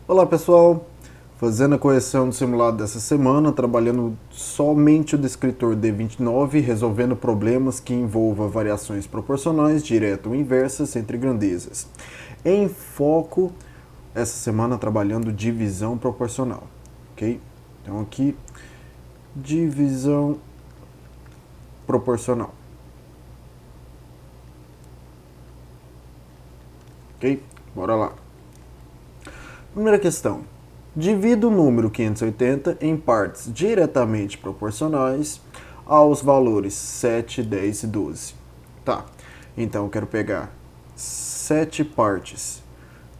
Olá pessoal, fazendo a correção do simulado dessa semana, trabalhando somente o descritor D29, resolvendo problemas que envolvam variações proporcionais, direta ou inversas entre grandezas. Em foco, essa semana trabalhando divisão proporcional, ok? Então aqui, divisão proporcional, ok? Bora lá. Primeira questão. Divida o número 580 em partes diretamente proporcionais aos valores 7, 10 e 12. Tá, então eu quero pegar 7 partes,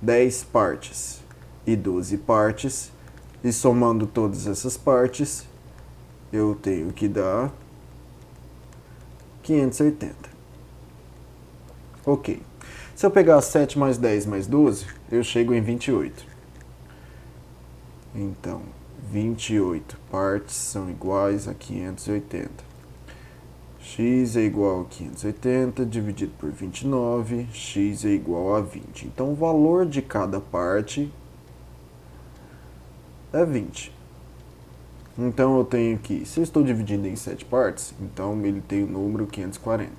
10 partes e 12 partes, e somando todas essas partes, eu tenho que dar 580. Ok. Se eu pegar 7 mais 10 mais 12, eu chego em 28. Então, 28 partes são iguais a 580. X é igual a 580 dividido por 29, x é igual a 20. Então, o valor de cada parte é 20. Então, eu tenho que, se eu estou dividindo em 7 partes, então ele tem o número 540.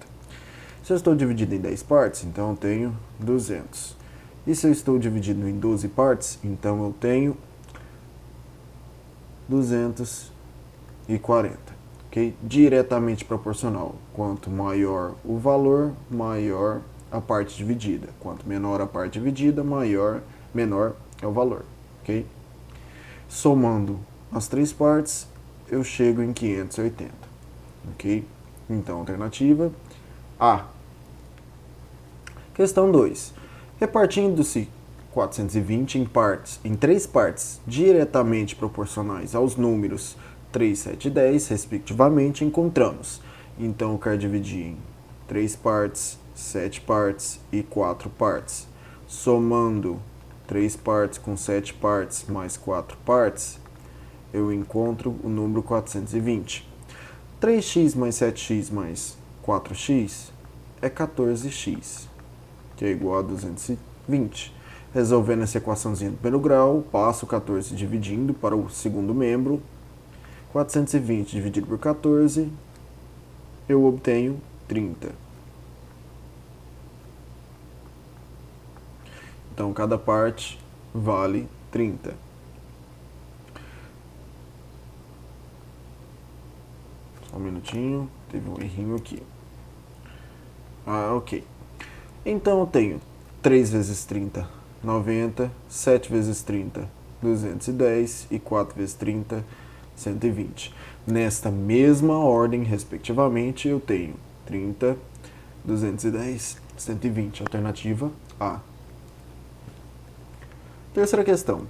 Se eu estou dividindo em 10 partes, então eu tenho 200. E se eu estou dividindo em 12 partes, então eu tenho 240, ok? Diretamente proporcional. Quanto maior o valor, maior a parte dividida. Quanto menor a parte dividida, menor é o valor, ok? Somando as três partes, eu chego em 580, ok? Então, alternativa A. Questão 2. Repartindo-se 420 em três partes diretamente proporcionais aos números 3, 7 e 10, respectivamente, encontramos. Então, eu quero dividir em 3 partes, 7 partes e 4 partes. Somando 3 partes com 7 partes mais 4 partes, eu encontro o número 420. 3x mais 7x mais 4x é 14x, que é igual a 220. Resolvendo essa equaçãozinha do primeiro grau, passo 14 dividindo para o segundo membro. 420 dividido por 14, eu obtenho 30. Então, cada parte vale 30. Só um minutinho, teve um errinho aqui. Ok. Então, eu tenho 3 vezes 30, 90, 7 vezes 30, 210 e 4 vezes 30, 120. Nesta mesma ordem, respectivamente, eu tenho 30, 210, 120. Alternativa A. Terceira questão.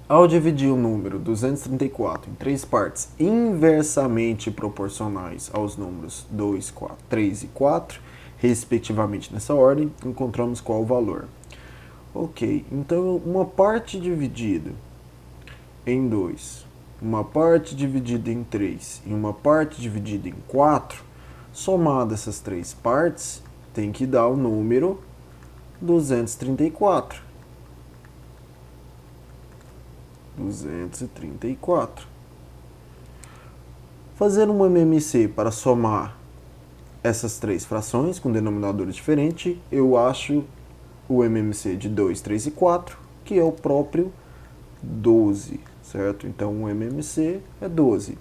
Ao dividir o número 234 em três partes inversamente proporcionais aos números 2, 4, 3 e 4, respectivamente nessa ordem, encontramos qual o valor. Ok, então uma parte dividida em 2, uma parte dividida em 3 e uma parte dividida em 4, somado essas três partes, tem que dar o número 234. 234. Fazer uma MMC para somar essas três frações com denominadores diferentes, eu acho o MMC de 2, 3 e 4, que é o próprio 12, certo? Então o MMC é 12.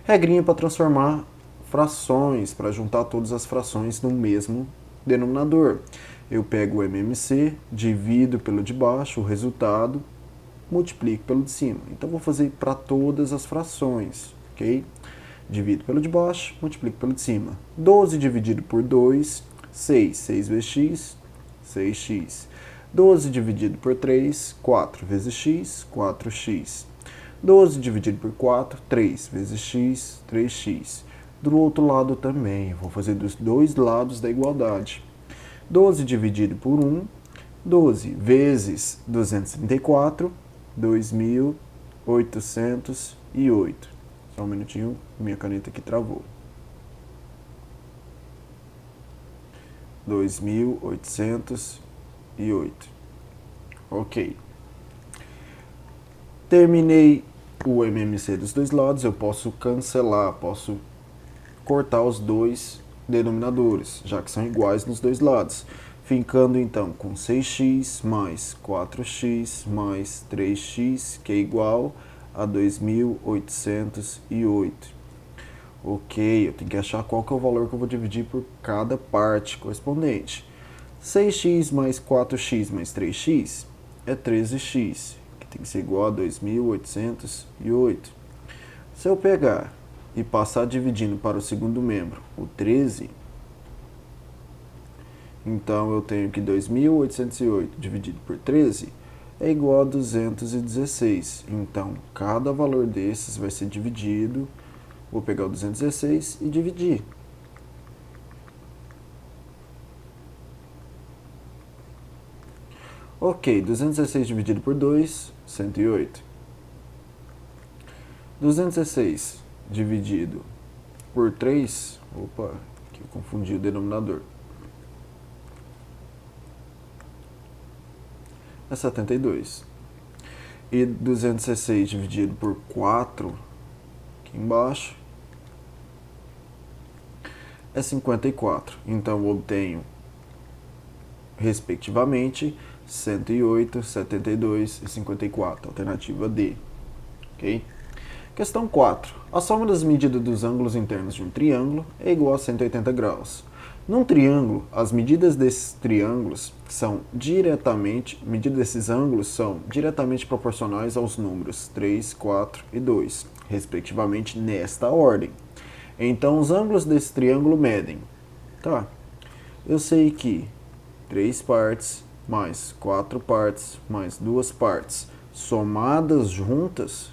Regrinha para transformar frações, para juntar todas as frações no mesmo denominador. Eu pego o MMC, divido pelo de baixo, o resultado, multiplico pelo de cima. Então vou fazer para todas as frações, ok? Divido pelo de baixo, multiplico pelo de cima. 12 dividido por 2, 6. 6 vezes x, 6x. 12 dividido por 3, 4 vezes x, 4x. 12 dividido por 4, 3 vezes x, 3x. Do outro lado também, vou fazer dos dois lados da igualdade. 12 dividido por 1, 12 vezes 234, 2.808. Só um minutinho, minha caneta aqui travou. 2.808. Ok. Terminei o MMC dos dois lados, eu posso cancelar, posso cortar os dois denominadores, já que são iguais nos dois lados. Ficando então com 6x mais 4x mais 3x, que é igual a 2.808. Ok, eu tenho que achar qual que é o valor que eu vou dividir por cada parte correspondente. 6x mais 4x mais 3x é 13x, que tem que ser igual a 2.808. Se eu pegar e passar dividindo para o segundo membro o 13, então eu tenho que 2.808 dividido por 13 é igual a 216. Então, cada valor desses vai ser dividido. Vou pegar o 216 e dividir. Ok, 216 dividido por 2, 108. 216 dividido por 3, opa, aqui eu confundi o denominador, é 72. E 216 dividido por 4, aqui embaixo, é 54. Então eu obtenho, respectivamente, 108, 72 e 54, alternativa D. Ok? Questão 4. A soma das medidas dos ângulos internos de um triângulo é igual a 180 graus. Num triângulo, as medidas desses ângulos são diretamente proporcionais aos números 3, 4 e 2, respectivamente nesta ordem. Então, os ângulos desse triângulo medem. Tá? Eu sei que 3 partes mais 4 partes mais 2 partes somadas juntas,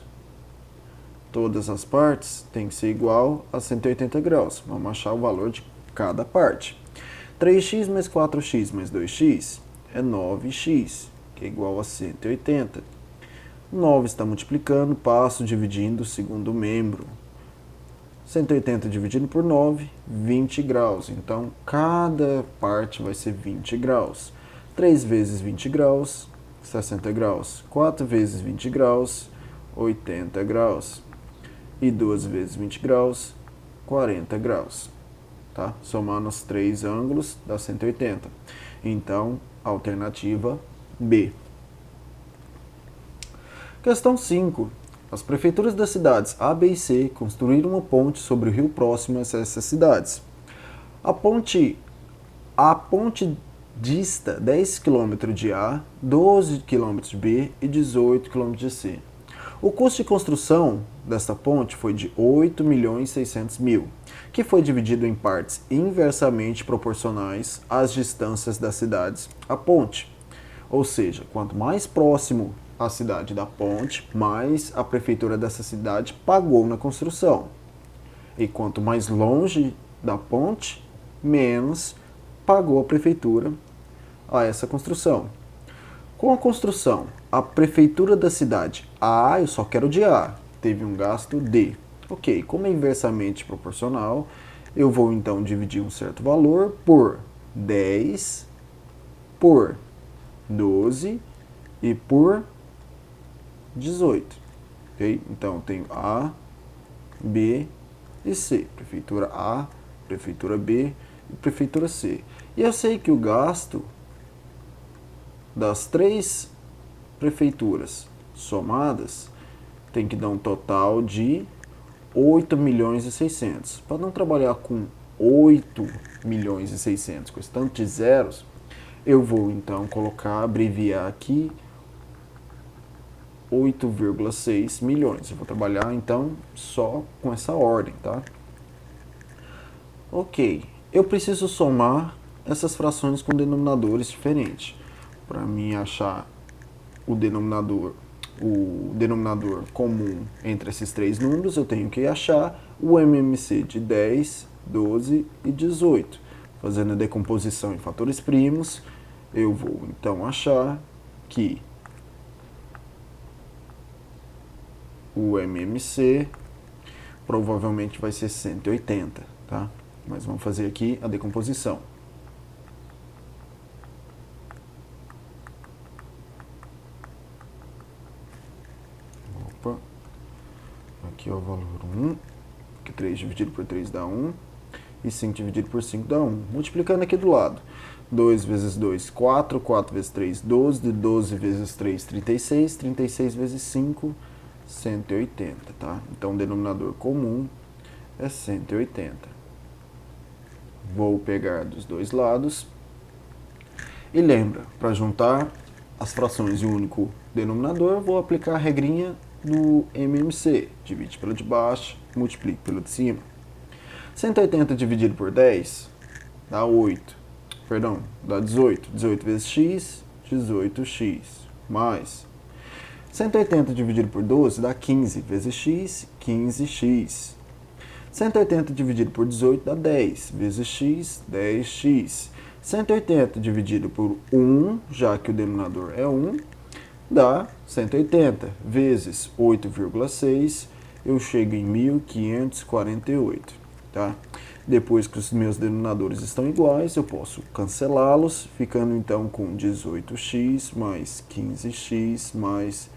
todas as partes tem que ser igual a 180 graus. Vamos achar o valor de cada parte. 3x mais 4x mais 2x é 9x, que é igual a 180. 9 está multiplicando, passo dividindo o segundo membro. 180 dividido por 9, 20 graus. Então, cada parte vai ser 20 graus. 3 vezes 20 graus, 60 graus. 4 vezes 20 graus, 80 graus. E 2 vezes 20 graus, 40 graus. Tá? Somando os três ângulos, dá 180. Então, alternativa B. Questão 5. As prefeituras das cidades A, B e C construíram uma ponte sobre o rio próximo a essas cidades. A ponte dista 10 km de A, 12 km de B e 18 km de C. O custo de construção desta ponte foi de 8.600.000, que foi dividido em partes inversamente proporcionais às distâncias das cidades à ponte. Ou seja, quanto mais próximo a cidade da ponte, mais a prefeitura dessa cidade pagou na construção. E quanto mais longe da ponte, menos pagou a prefeitura a essa construção. Com a construção, a prefeitura da cidade A, eu só quero de A, teve um gasto D. Ok, como é inversamente proporcional, eu vou então dividir um certo valor por 10, por 12 e por 18. Ok? Então, eu tenho A, B e C. Prefeitura A, prefeitura B e prefeitura C. E eu sei que o gasto das três prefeituras somadas tem que dar um total de 8.600.000. Para não trabalhar com 8.600.000 com esse tanto de zeros, eu vou então abreviar aqui 8,6 milhões. Eu vou trabalhar então só com essa ordem, tá? Ok, eu preciso somar essas frações com denominadores diferentes. Para mim achar o denominador comum entre esses três números, eu tenho que achar o MMC de 10, 12 e 18. Fazendo a decomposição em fatores primos, eu vou então achar que o MMC provavelmente vai ser 180, tá? Mas vamos fazer aqui a decomposição. Aqui é o valor 1, que 3 dividido por 3 dá 1, e 5 dividido por 5 dá 1. Multiplicando aqui do lado, 2 vezes 2, 4, 4 vezes 3, 12, 12 vezes 3, 36, 36 vezes 5, 180, tá? Então, o denominador comum é 180. Vou pegar dos dois lados. E lembra, para juntar as frações de um único denominador, vou aplicar a regrinha do MMC. Divide pelo de baixo, multiplique pelo de cima. 180 dividido por 10 dá 8. Perdão, dá 18. 18 vezes x, 18x. Mais 180 dividido por 12 dá 15 vezes x, 15x. 180 dividido por 18 dá 10 vezes x, 10x. 180 dividido por 1, já que o denominador é 1, dá 180 vezes 8,6, eu chego em 1548, tá? Depois que os meus denominadores estão iguais, eu posso cancelá-los, ficando então com 18x mais 15x mais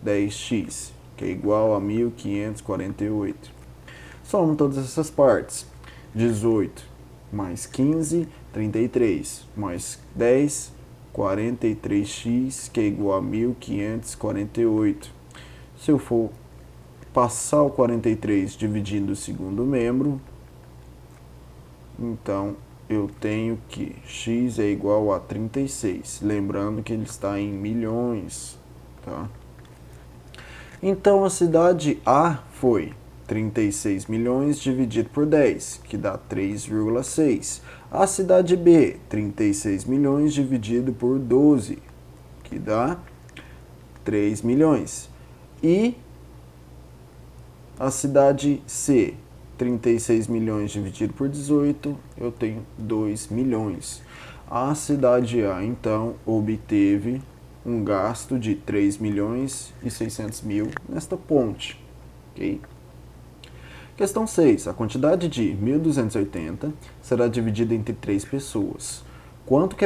10x, que é igual a 1548. Somo todas essas partes. 18 mais 15, 33, mais 10, 43x, que é igual a 1548. Se eu for passar o 43 dividindo o segundo membro, então eu tenho que x é igual a 36. Lembrando que ele está em milhões, tá? Então a cidade A foi 36 milhões dividido por 10, que dá 3,6. A cidade B, 36 milhões dividido por 12, que dá 3 milhões. E a cidade C, 36 milhões dividido por 18, eu tenho 2 milhões. A cidade A, então, obteve um gasto de 3 milhões e 600 mil nesta ponte, ok? Questão 6. A quantidade de 1.280 será dividida entre 3 pessoas. Quanto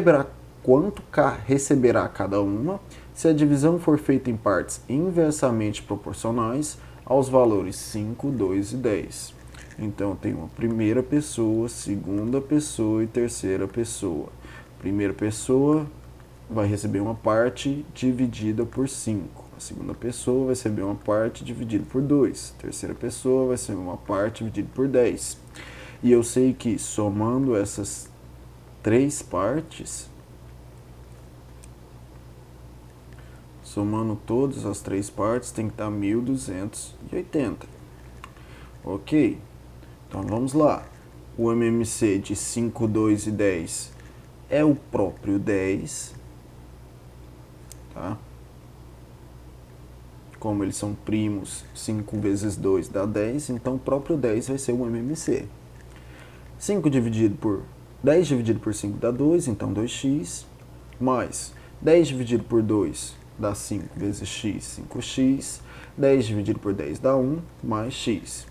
receberá cada uma se a divisão for feita em partes inversamente proporcionais aos valores 5, 2 e 10? Então, eu tenho uma primeira pessoa, segunda pessoa e terceira pessoa. Primeira pessoa vai receber uma parte dividida por 5. A segunda pessoa vai receber uma parte dividida por 2. A terceira pessoa vai receber uma parte dividida por 10. E eu sei que somando essas 3 partes, somando todas as 3 partes, tem que dar 1.280. Ok? Então vamos lá. O MMC de 5, 2 e 10 é o próprio 10. Tá? Como eles são primos, 5 vezes 2 dá 10, então o próprio 10 vai ser o MMC. 10 dividido por 5 dá 2, então 2x, mais 10 dividido por 2 dá 5 vezes x, 5x, 10 dividido por 10 dá 1, mais x.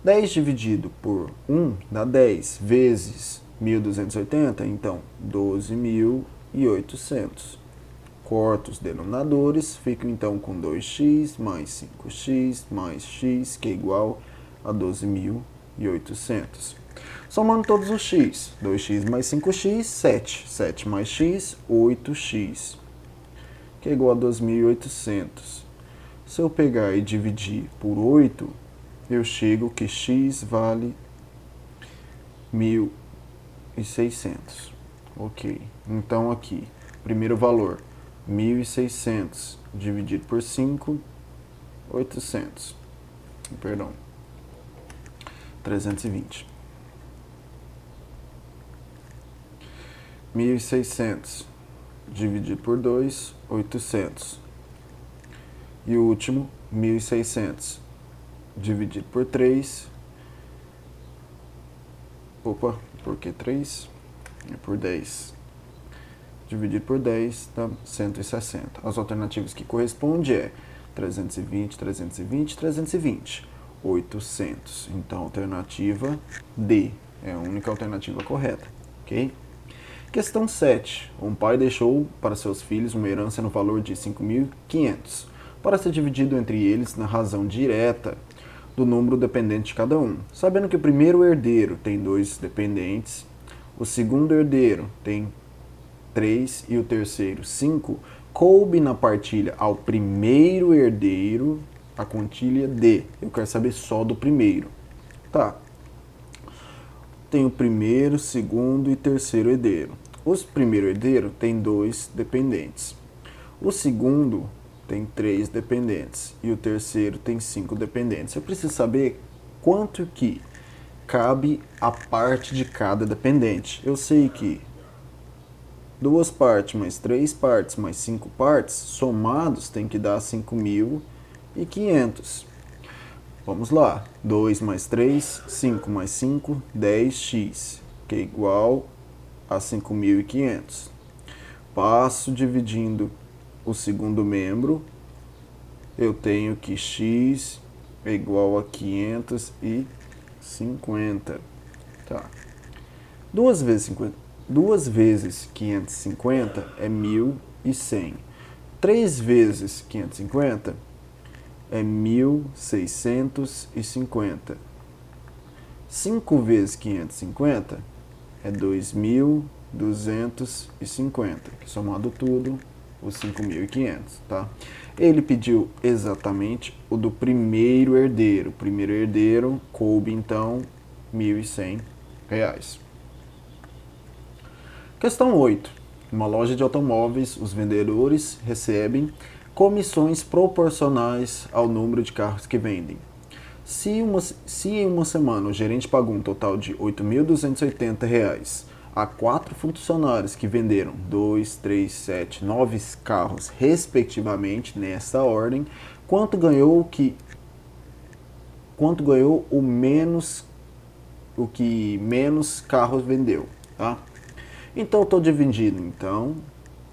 10 dividido por 1 dá 10 vezes 1.280, então 12.800. Corto os denominadores, fico então com 2x mais 5x mais x, que é igual a 12.800. Somando todos os x, 2x mais 5x, 7. 7 mais x, 8x, que é igual a 2.800. Se eu pegar e dividir por 8, eu chego que x vale 1.600. Ok, então aqui, primeiro valor, 1.600 dividido por 5, 800. Perdão, 320. 1.600 dividido por 2, 800. E o último, 1.600 dividido por 3. Opa, por que 3? É por 10. Dividido por 10 dá 160. As alternativas que correspondem é 320, 320, 320. 800. Então, a alternativa D é a única alternativa correta. Ok? Questão 7. Um pai deixou para seus filhos uma herança no valor de 5.500. para ser dividido entre eles na razão direta do número dependente de cada um. Sabendo que o primeiro herdeiro tem 2 dependentes, o segundo herdeiro tem 3 e o terceiro 5, coube na partilha ao primeiro herdeiro a quantia D. Eu quero saber só do primeiro. Tá. Tem o primeiro, segundo e terceiro herdeiro. O primeiro herdeiro tem 2 dependentes. O segundo tem 3 dependentes. E o terceiro tem 5 dependentes. Eu preciso saber quanto que cabe a parte de cada dependente. Eu sei que 2 partes mais 3 partes mais 5 partes, somados, tem que dar 5.500. Vamos lá. 2 mais 3, 5 mais 5, 10x, que é igual a 5.500. Passo dividindo o segundo membro, eu tenho que x é igual a 550. Tá. 2 vezes 550 é 1.100. 3 vezes 550 é 1.650. 5 vezes 550 é 2.250. Somado tudo, os 5.500, tá? Ele pediu exatamente o do primeiro herdeiro. O primeiro herdeiro coube, então, R$ 1.100. Questão 8. Em uma loja de automóveis, os vendedores recebem comissões proporcionais ao número de carros que vendem. Se em uma semana o gerente pagou um total de R$ 8.280 a 4 funcionários que venderam 2, 3, 7, 9 carros respectivamente, nessa ordem, quanto ganhou o que menos carros vendeu, tá? Então eu estou dividindo, então,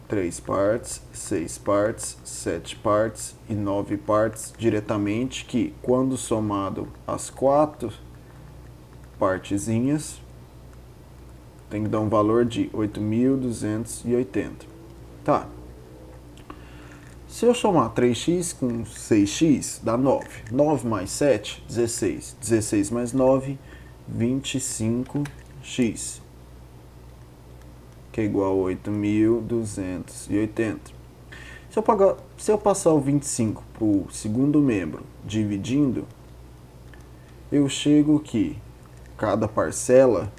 3 partes, 6 partes, 7 partes e 9 partes diretamente, que quando somado as 4 partezinhas, tem que dar um valor de 8.280. Tá. Se eu somar 3x com 6x, dá 9. 9 mais 7, 16. 16 mais 9, 25x. Que é igual a 8.280. Se eu passar o 25 para o segundo membro dividindo, eu chego que cada parcela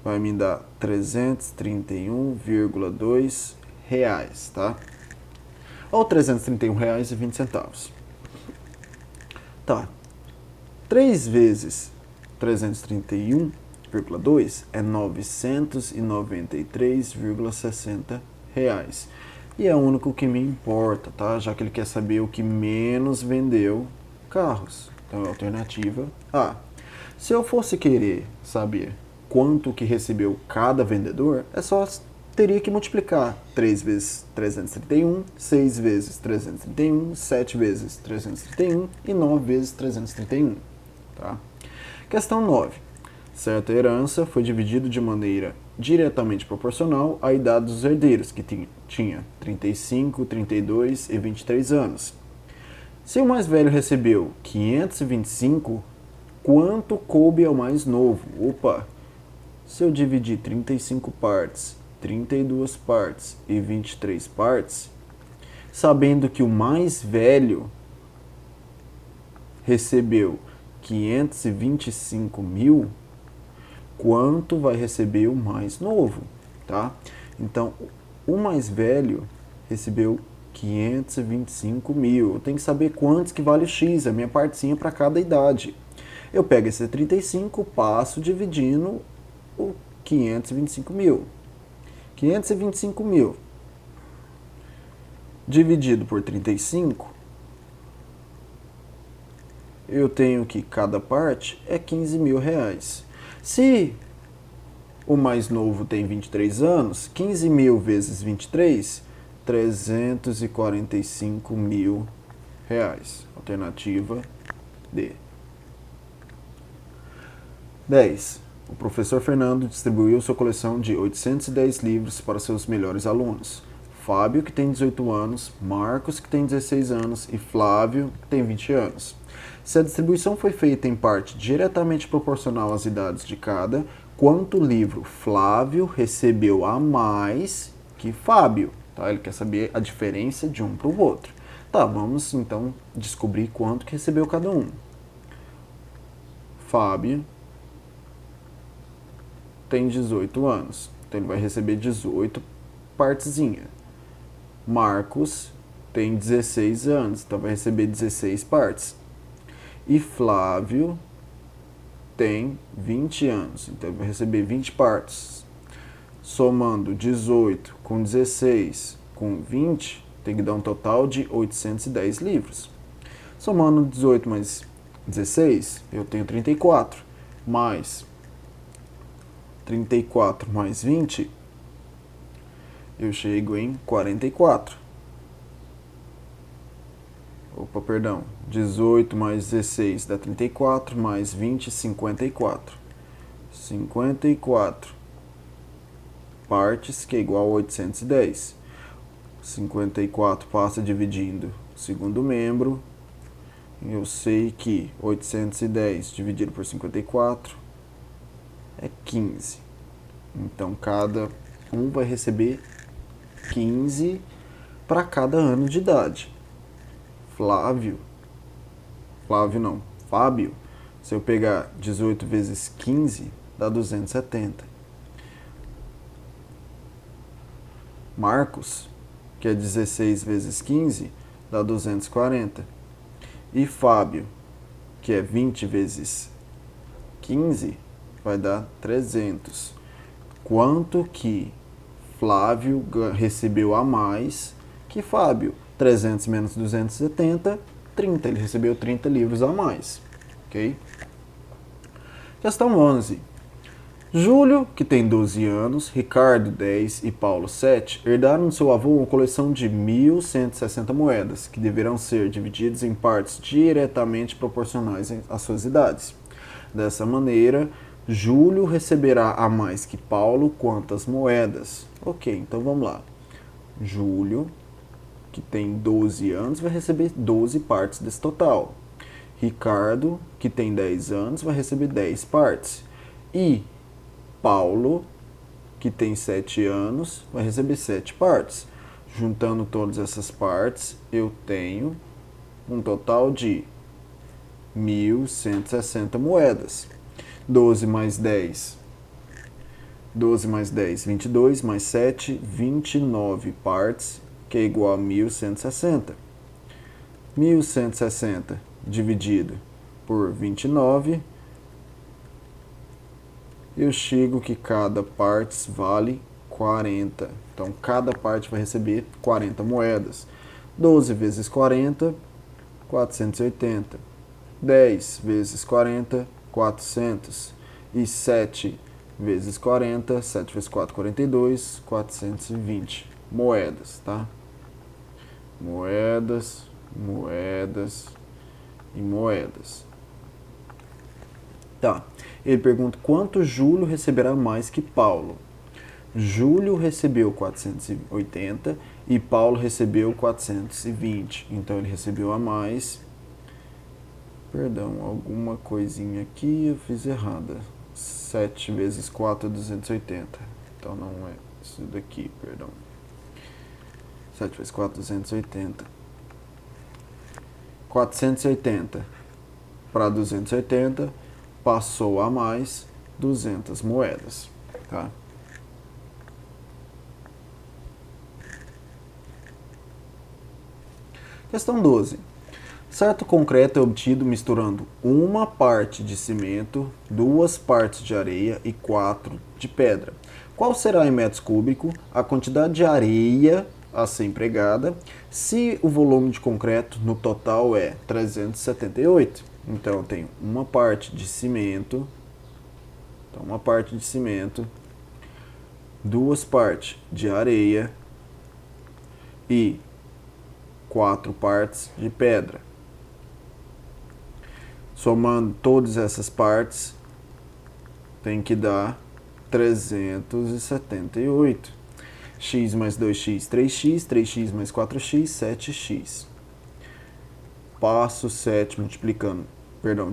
vai me dar R$ 331,2, tá? Ou R$ 331,20. Tá. 3 vezes 331,2 é R$ 993,60. E é o único que me importa, tá? Já que ele quer saber o que menos vendeu carros. Então, a alternativa A. Se eu fosse querer saber quanto que recebeu cada vendedor, teria que multiplicar 3 vezes 331, 6 vezes 331, 7 vezes 331 e 9 vezes 331. Tá? Questão 9. Certa herança foi dividida de maneira diretamente proporcional à idade dos herdeiros, que tinha 35, 32 e 23 anos. Se o mais velho recebeu 525, quanto coube ao mais novo? Opa! Se eu dividir 35 partes, 32 partes e 23 partes, sabendo que o mais velho recebeu 525 mil, quanto vai receber o mais novo, tá? Então, o mais velho recebeu 525 mil. Eu tenho que saber quantos que vale o X, a minha partezinha para cada idade. Eu pego esse 35, passo dividindo o 525 mil. 525 mil dividido por 35, eu tenho que cada parte é R$ 15.000. Se o mais novo tem 23 anos, 15 mil vezes 23, R$ 345 mil. Alternativa D. 10. O professor Fernando distribuiu sua coleção de 810 livros para seus melhores alunos. Fábio, que tem 18 anos, Marcos, que tem 16 anos e Flávio, que tem 20 anos. Se a distribuição foi feita em parte diretamente proporcional às idades de cada, quanto livro Flávio recebeu a mais que Fábio? Tá? Ele quer saber a diferença de um para o outro. Tá, vamos então descobrir quanto que recebeu cada um. Fábio tem 18 anos, então ele vai receber 18 partezinha. Marcos tem 16 anos, então vai receber 16 partes. E Flávio tem 20 anos, então ele vai receber 20 partes. Somando 18 com 16 com 20, tem que dar um total de 810 livros. Somando 18 mais 16, eu tenho 34. Mais 34 mais 20, eu chego em 44. Opa, perdão. 18 mais 16 dá 34, mais 20, 54. 54 partes, que é igual a 810. 54 passa dividindo o segundo membro. Eu sei que 810 dividido por 54 é 15. Então, cada um vai receber 15 para cada ano de idade. Fábio, se eu pegar 18 vezes 15, dá 270. Marcos, que é 16 vezes 15, dá 240. E Fábio, que é 20 vezes 15, vai dar 300. Quanto que Flávio recebeu a mais que Fábio? 300 menos 270, 30. Ele recebeu 30 livros a mais. Ok? Questão 11. Júlio, que tem 12 anos, Ricardo, 10 e Paulo, 7, herdaram do seu avô uma coleção de 1.160 moedas, que deverão ser divididas em partes diretamente proporcionais às suas idades. Dessa maneira, Júlio receberá a mais que Paulo quantas moedas? Ok, então vamos lá. Júlio, que tem 12 anos, vai receber 12 partes desse total. Ricardo, que tem 10 anos, vai receber 10 partes. E Paulo, que tem 7 anos, vai receber 7 partes. Juntando todas essas partes, eu tenho um total de 1.160 moedas. 12 mais 10, 22, mais 7, 29 partes, que é igual a 1.160. 1.160 dividido por 29, eu chego que cada parte vale 40. Então, cada parte vai receber 40 moedas. 12 vezes 40, 480. 10 vezes 40, 400. E 7 vezes 40, 7 vezes 4, 42, 420 moedas, tá? Moedas, moedas e moedas. Tá. Ele pergunta quanto Júlio receberá mais que Paulo. Júlio recebeu 480 e Paulo recebeu 420. Então ele recebeu a mais. Perdão, alguma coisinha aqui eu fiz errada. 7 vezes 4 é 280. Então não é isso daqui, perdão. 7 vezes 4 é 280. 480 para 280, passou a mais 200 moedas. Tá? Questão 12. Certo concreto é obtido misturando uma parte de cimento, 2 partes de areia e 4 de pedra. Qual será em metros cúbicos a quantidade de areia a ser empregada se o volume de concreto no total é 378? Então eu tenho uma parte de cimento, 2 partes de areia e 4 partes de pedra. Somando todas essas partes, tem que dar 378. X mais 2x, 3x, 3x mais 4x, 7x. Passo 7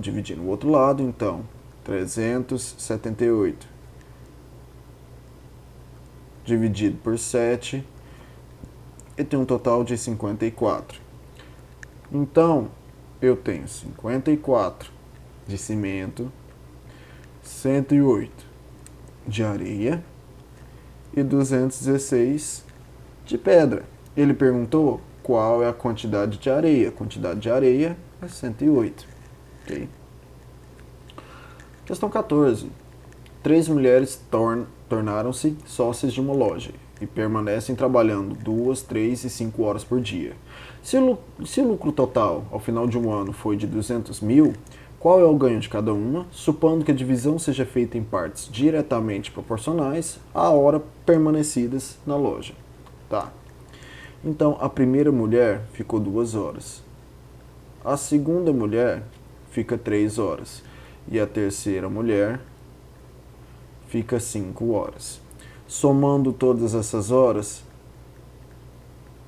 dividindo o outro lado, então, 378 dividido por 7, e tem um total de 54. Então, eu tenho 54 de cimento, 108 de areia e 216 de pedra. Ele perguntou qual é a quantidade de areia. A quantidade de areia é 108. Okay? Questão 14. 3 mulheres tornaram-se sócias de uma loja e permanecem trabalhando 2, 3 e 5 horas por dia. Se o lucro total ao final de um ano foi de 200 mil, qual é o ganho de cada uma, supondo que a divisão seja feita em partes diretamente proporcionais à hora permanecidas na loja? Tá. Então, a primeira mulher ficou 2 horas. A segunda mulher fica 3 horas. E a terceira mulher fica 5 horas. Somando todas essas horas,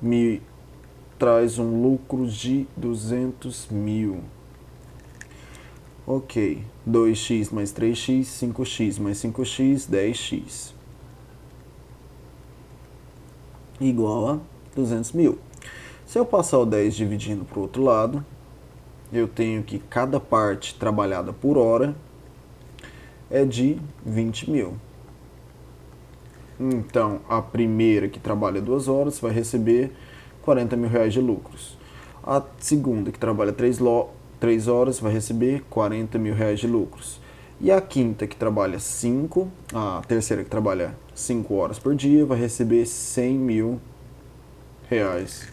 me traz um lucro de 200 mil. Ok, 2x mais 3x, 5x mais 5x, 10x. Igual a 200 mil. Se eu passar o 10 dividindo para o outro lado, eu tenho que cada parte trabalhada por hora é de 20 mil. Então, a primeira que trabalha 2 horas vai receber 40 mil reais de lucros. A segunda que trabalha 3 horas vai receber 40 mil reais de lucros. E a quinta que trabalha 5, a terceira que trabalha 5 horas por dia vai receber 100 mil reais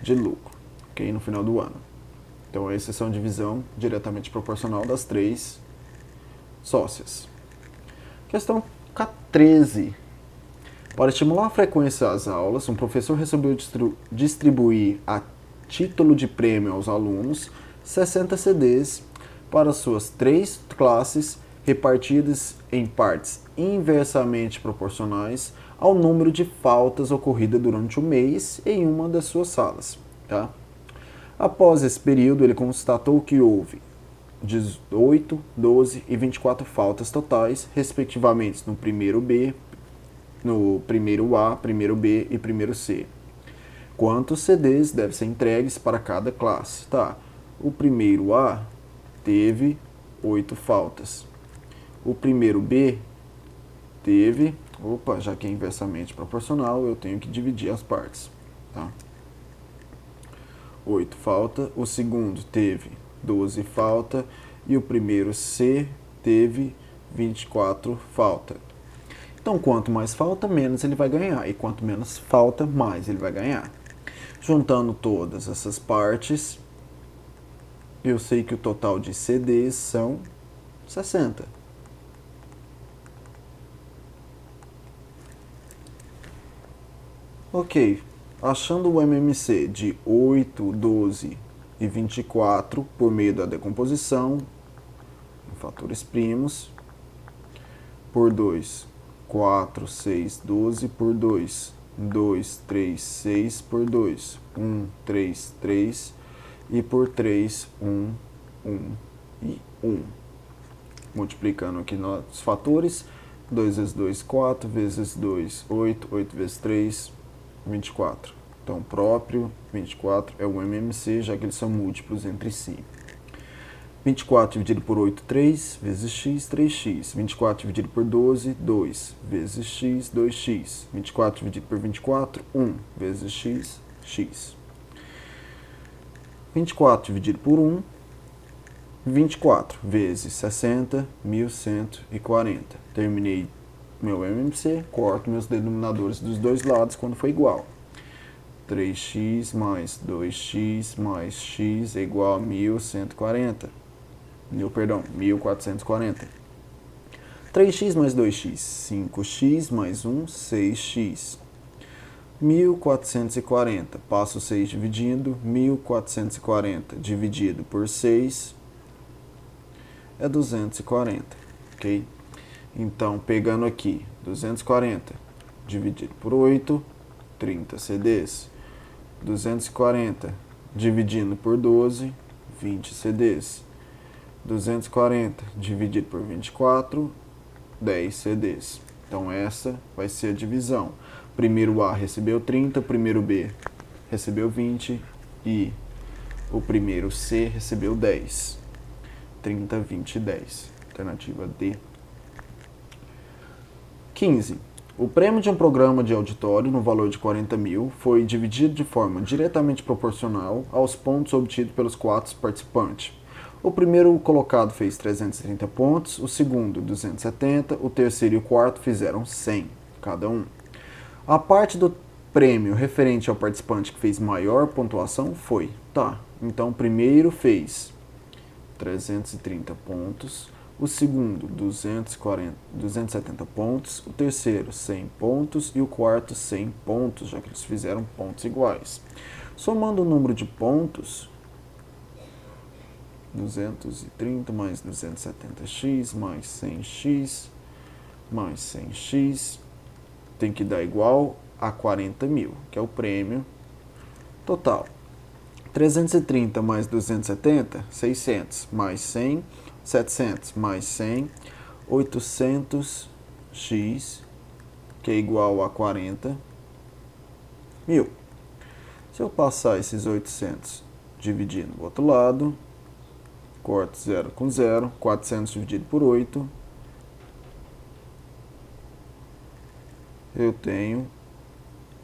de lucro, ok? No final do ano. Então, essa é uma divisão diretamente proporcional das 3 sócias. Questão 13. Para estimular a frequência às aulas, um professor resolveu distribuir a título de prêmio aos alunos 60 CDs para suas 3 classes, repartidas em partes inversamente proporcionais ao número de faltas ocorridas durante o mês em uma das suas salas. Tá? Após esse período, ele constatou que houve 18, 12 e 24 faltas totais, respectivamente no primeiro A, primeiro B e primeiro C. Quantos CDs devem ser entregues para cada classe? Tá. O primeiro A teve 8 faltas. O primeiro B teve... já que é inversamente proporcional, eu tenho que dividir as partes. Tá? 8 faltas. O segundo teve 12 faltas. E o primeiro C teve 24 faltas. Então, quanto mais falta, menos ele vai ganhar. E quanto menos falta, mais ele vai ganhar. Juntando todas essas partes, eu sei que o total de CDs são 60. Ok, achando o MMC de 8, 12 e 24 por meio da decomposição, em fatores primos, por 2, 4, 6, 12 por 2, 2, 3, 6 por 2, 1, 3, 3 e por 3, 1, 1 e 1. Multiplicando aqui nos fatores, 2 vezes 2, 4, vezes 2, 8, 8 vezes 3, 24. Então, próprio 24 é o MMC, já que eles são múltiplos entre si. 24 dividido por 8, 3, vezes x, 3x. 24 dividido por 12, 2, vezes x, 2x. 24 dividido por 24, 1, vezes x, x. 24 dividido por 1, 24 vezes 60, 1140. Terminei meu MMC, corto meus denominadores dos dois lados quando for igual. 3x mais 2x mais x é igual a 1140. 1440. 3x mais 2x, 5x mais 1, 6x. 1440. Passo 6 dividindo. 1440 dividido por 6 é 240. Ok? Então, pegando aqui, 240 dividido por 8, 30 CDs. 240 dividindo por 12, 20 CDs. 240 dividido por 24, 10 CDs. Então essa vai ser a divisão. Primeiro A recebeu 30, o primeiro B recebeu 20 e o primeiro C recebeu 10. 30, 20 e 10. Alternativa D. 15. O prêmio de um programa de auditório no valor de 40 mil foi dividido de forma diretamente proporcional aos pontos obtidos pelos 4 participantes. O primeiro colocado fez 330 pontos, o segundo 270, o terceiro e o quarto fizeram 100 cada um. A parte do prêmio referente ao participante que fez maior pontuação foi, então o primeiro fez 330 pontos, o segundo 270 pontos, o terceiro 100 pontos e o quarto 100 pontos, já que eles fizeram pontos iguais. Somando o número de pontos, 230 mais 270x mais 100x mais 100x tem que dar igual a 40 mil, que é o prêmio total. 330 mais 270, 600, mais 100, 700, mais 100, 800x, que é igual a 40 mil. Se eu passar esses 800 dividindo do outro lado, corto 0 com 0, 400 dividido por 8, eu tenho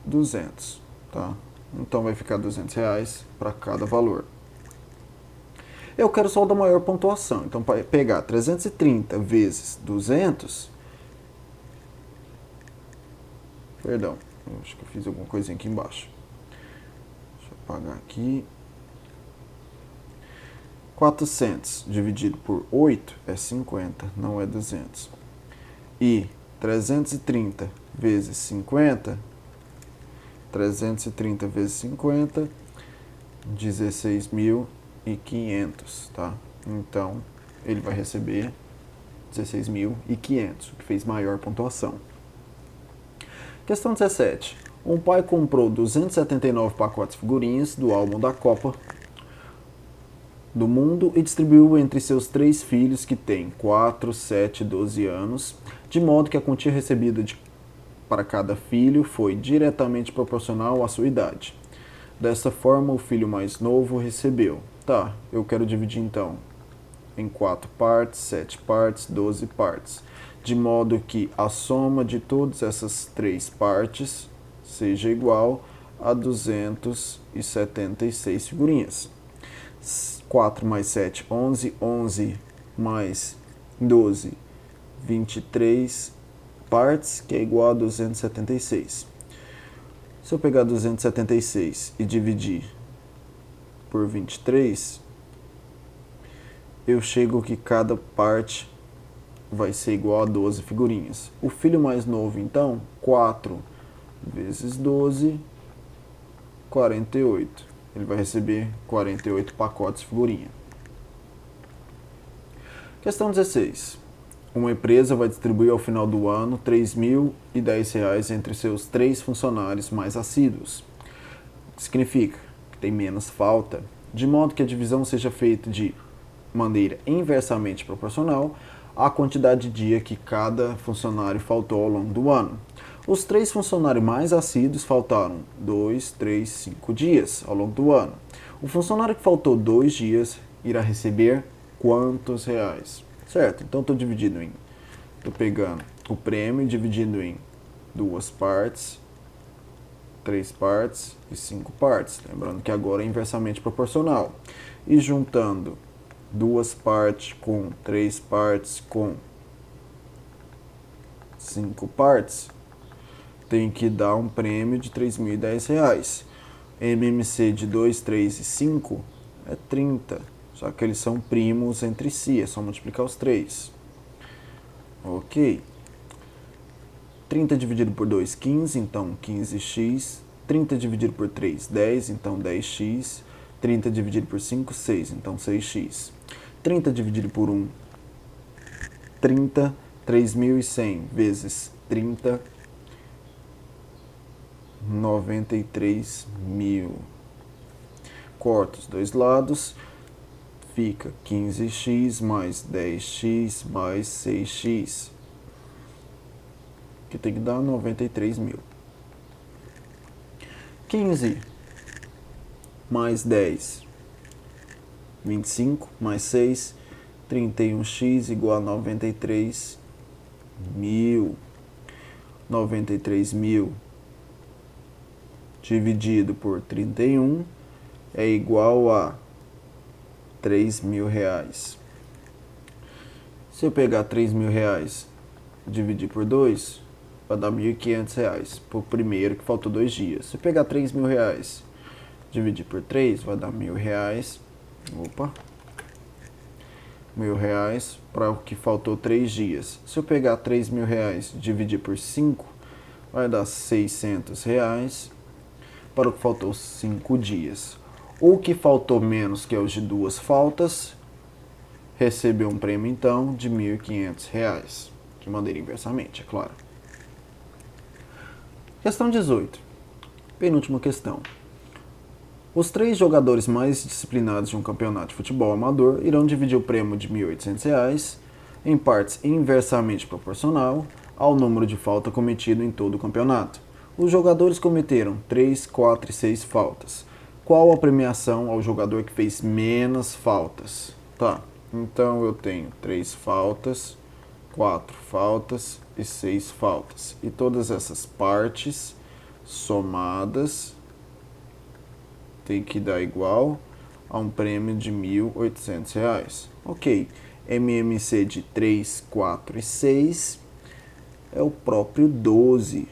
200, tá? Então vai ficar R$200 para cada valor. Eu quero só o da maior pontuação, então para pegar 330 vezes 200, perdão, eu acho que eu fiz alguma coisinha aqui embaixo. Deixa eu apagar aqui. 400 dividido por 8 é 50, não é 200. E 330 vezes 50, 330 vezes 50, 16.500, tá? Então, ele vai receber 16.500, o que fez maior pontuação. Questão 17. Um pai comprou 279 pacotes de figurinhas do álbum da Copa do Mundo e distribuiu entre seus 3 filhos que têm 4, 7 e 12 anos, de modo que a quantia recebida para cada filho foi diretamente proporcional à sua idade. Dessa forma, o filho mais novo recebeu. Eu quero dividir então em 4 partes, 7 partes, 12 partes, de modo que a soma de todas essas 3 partes seja igual a 276 figurinhas. 4 mais 7, 11, 11 mais 12, 23 partes, que é igual a 276. Se eu pegar 276 e dividir por 23, eu chego que cada parte vai ser igual a 12 figurinhas. O filho mais novo, então, 4 vezes 12, 48. Ele vai receber 48 pacotes de figurinha. Questão 16. Uma empresa vai distribuir ao final do ano R$3.010 entre seus 3 funcionários mais assíduos. O que significa que tem menos falta, de modo que a divisão seja feita de maneira inversamente proporcional à quantidade de dia que cada funcionário faltou ao longo do ano. Os 3 funcionários mais assíduos faltaram 2, 3, 5 dias ao longo do ano. O funcionário que faltou 2 dias irá receber quantos reais? Certo? Então estou pegando o prêmio, dividindo em 2 partes, 3 partes e 5 partes. Lembrando que agora é inversamente proporcional. E juntando 2 partes com 3 partes com 5 partes, tem que dar um prêmio de R$3.010. MMC de 2, 3 e 5 é 30. Só que eles são primos entre si, é só multiplicar os 3. Ok. 30 dividido por 2, 15, então 15x. 30 dividido por 3, 10, então 10x. 30 dividido por 5, 6, então 6x. 30 dividido por 1, 30. 3.100 vezes 30, 93.000. Corta os dois lados, fica 15x mais 10x mais 6x, que tem que dar 93.000. 15 mais 10, 25 mais 6, 31x igual a 93.000. 93.000 dividido por 31 é igual a R$3.000. Se eu pegar R$3.000 e dividir por 2, vai dar R$1.500 por primeiro, que faltou 2 dias. Se eu pegar R$3.000 dividir por 3, vai dar R$1.000. Opa! R$1.000 para o que faltou 3 dias. Se eu pegar R$3.000 e dividir por 5, vai dar R$600 para o que faltou 5 dias. O que faltou menos, que é os de 2 faltas, recebeu um prêmio então de R$1.500, de maneira inversamente, é claro. Questão 18. Penúltima questão. Os 3 jogadores mais disciplinados de um campeonato de futebol amador irão dividir o prêmio de R$1.800 em partes inversamente proporcional ao número de faltas cometido em todo o campeonato. Os jogadores cometeram 3, 4 e 6 faltas. Qual a premiação ao jogador que fez menos faltas? Tá, então eu tenho 3 faltas, 4 faltas e 6 faltas. E todas essas partes somadas tem que dar igual a um prêmio de R$1.800. Ok, MMC de 3, 4 e 6 é o próprio 12.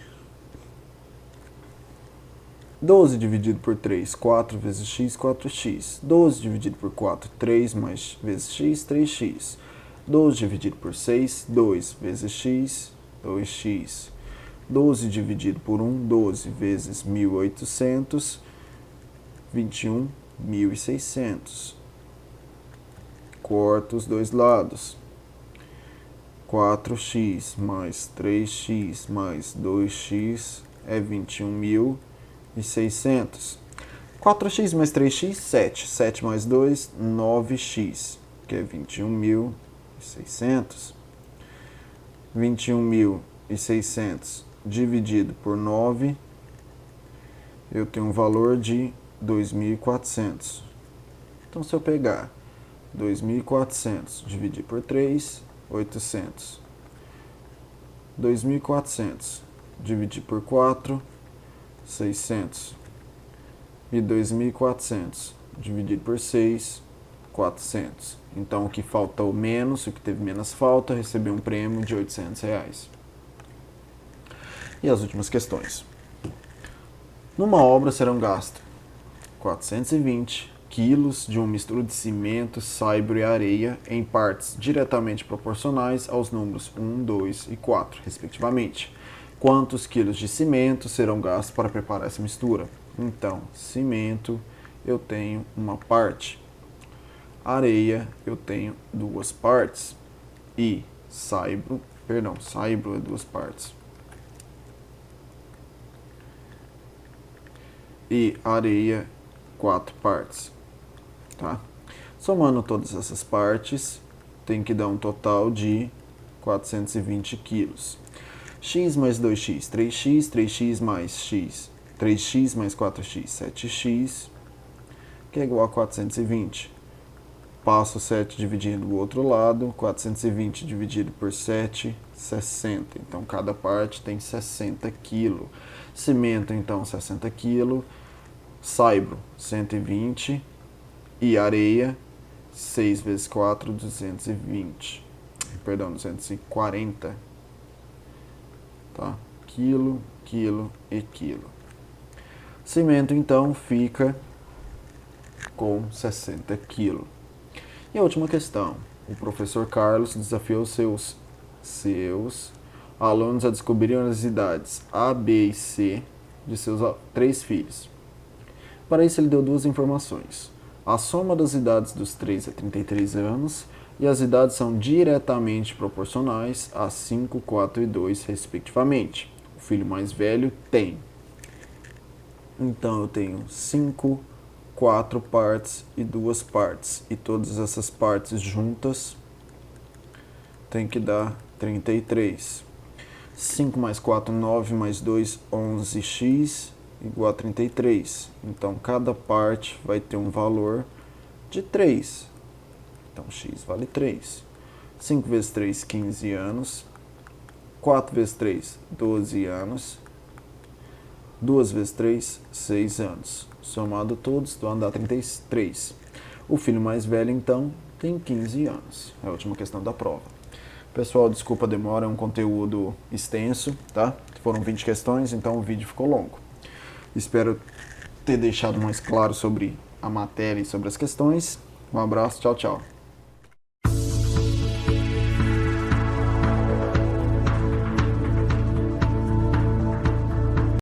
12 dividido por 3, 4 vezes x, 4x. 12 dividido por 4, 3 mais vezes x, 3x. 12 dividido por 6, 2 vezes x, 2x. 12 dividido por 1, 12 vezes 1.800, 21.600. Corta os dois lados. 4x mais 3x mais 2x é 21.600. 4x mais 3x, 7. 7 mais 2, 9x, que é 21.600. 21.600 dividido por 9, eu tenho um valor de 2.400. Então, se eu pegar 2.400 dividir por 3, 800. 2.400 dividir por 4, 600. E 2.400 dividido por 6, 400. Então, o que faltou menos, o que teve menos falta, recebeu um prêmio de R$800. E as últimas questões. Numa obra serão gastos 420 quilos de uma mistura de cimento, saibro e areia em partes diretamente proporcionais aos números 1, 2 e 4, respectivamente. Quantos quilos de cimento serão gastos para preparar essa mistura? Então, cimento eu tenho uma parte, areia eu tenho 2 partes e saibro é 2 partes. E areia 4 partes, tá? Somando todas essas partes, tem que dar um total de 420 quilos. X mais 2x, 3x, 3x mais x, 3x mais 4x, 7x, que é igual a 420. Passo 7 dividindo o outro lado, 420 dividido por 7, 60. Então, cada parte tem 60 kg. Cimento, então, 60 kg. Saibro, 120. E areia, 6 vezes 4, 220. Perdão, 240. Tá? Quilo, quilo e quilo. Cimento, então, fica com 60 kg. E a última questão. O professor Carlos desafiou seus alunos a descobrirem as idades A, B e C de seus 3 filhos. Para isso, ele deu 2 informações. A soma das idades dos 3 é 33 anos e as idades são diretamente proporcionais a 5, 4 e 2, respectivamente. O filho mais velho tem. Então eu tenho 5, 4 partes e 2 partes. E todas essas partes juntas tem que dar 33. 5 mais 4, 9 mais 2, 11x igual a 33. Então cada parte vai ter um valor de 3. Então x vale 3. 5 vezes 3, 15 anos. 4 vezes 3, 12 anos. 2 vezes 3, 6 anos. Somado todos, vão dar 33. O filho mais velho, então, tem 15 anos. É a última questão da prova. Pessoal, desculpa a demora, é um conteúdo extenso, tá? Foram 20 questões, então o vídeo ficou longo. Espero ter deixado mais claro sobre a matéria e sobre as questões. Um abraço, tchau, tchau.